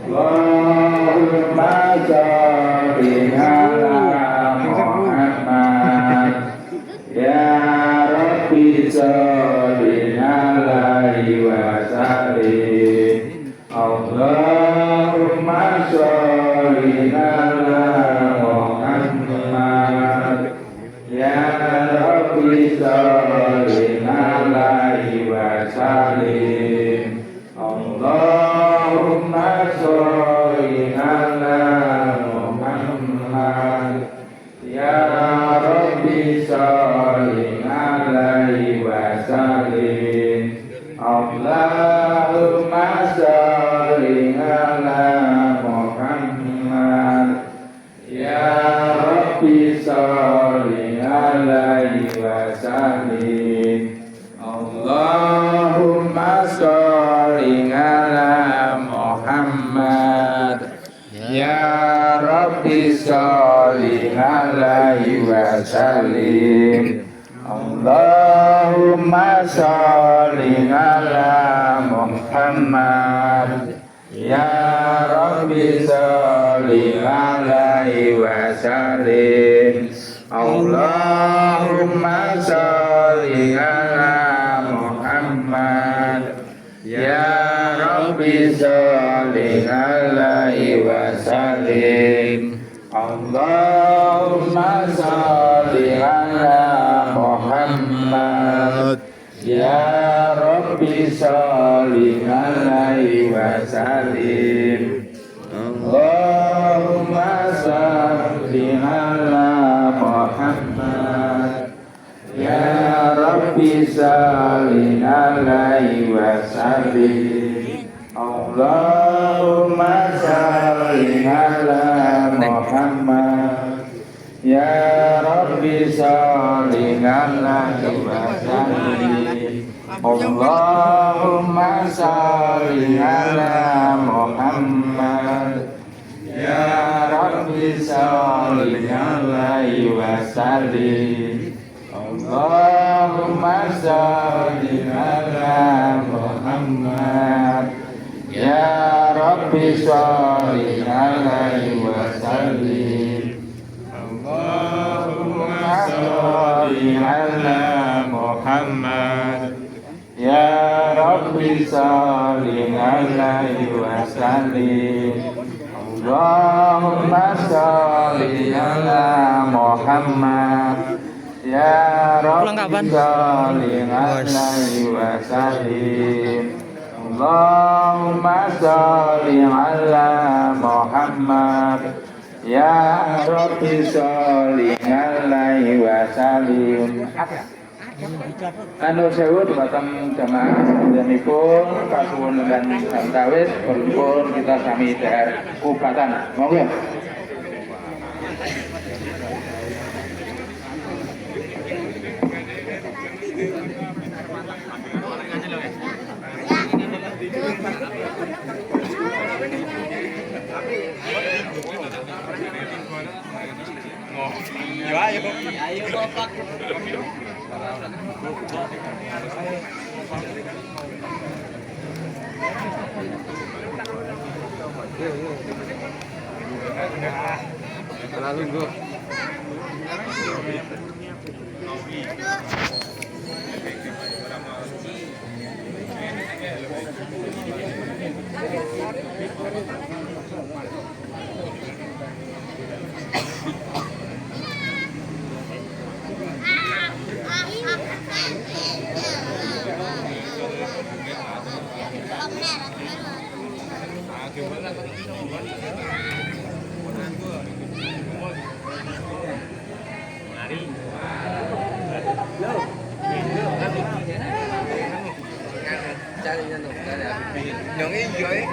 Allahumma sholli ala Muhammad. Ya Rabbi sholli alaihi wa sallim. Allahumma sholli ala Muhammad. Ya Rabbi sholli alaihi wa sallim. Allahumma sholli ala Muhammad. Ya Rabbi sholli alaihi wa sallim. Allahumma sholli ala Muhammad. Ya Rabbi sholli alaihi wa sallim. Allahumma sholli ala Muhammad. Ya Rabbi sholli alaihi wa sallim. Allahumma sholli ala Muhammad. Ya Rabbi sholli alaihi wa sallim. Allahumma sholli ala Muhammad. Ya Rabbi sholli alaihi wa sallim. Allahumma sholli ala Muhammad. Ya Rabbi sholli alaihi wa sallim. Allahumma sholli ala Muhammad. Ya Rabbi sholli alaihi wa sallim. Allahumma sholli ala Muhammad. Ya Rabbi sholli alaihi wa sallim. Allahumma sholli ala Muhammad. Ya Rabbi sholli alaihi wa sallim. Allahumma sholli ala Muhammad. Ya Rabbi sholli alaihi wa sallim. Allahumma sholli ala Muhammad. Ya Rabbi sholli alaihi wa sallim. Allahumma sholli ala Muhammad. Ya Rabbi sholli alaihi wa sallim. Allahumma sholli ala Muhammad. Ya Rabbi sholli alaihi wa sallim. Anu sewu dumateng jamaah sedheripun kasuwun dan santawis berkumpul kita sami dahar kubatan. Monggo. Ayo Bapak. Lalu go. Yang hijau ya.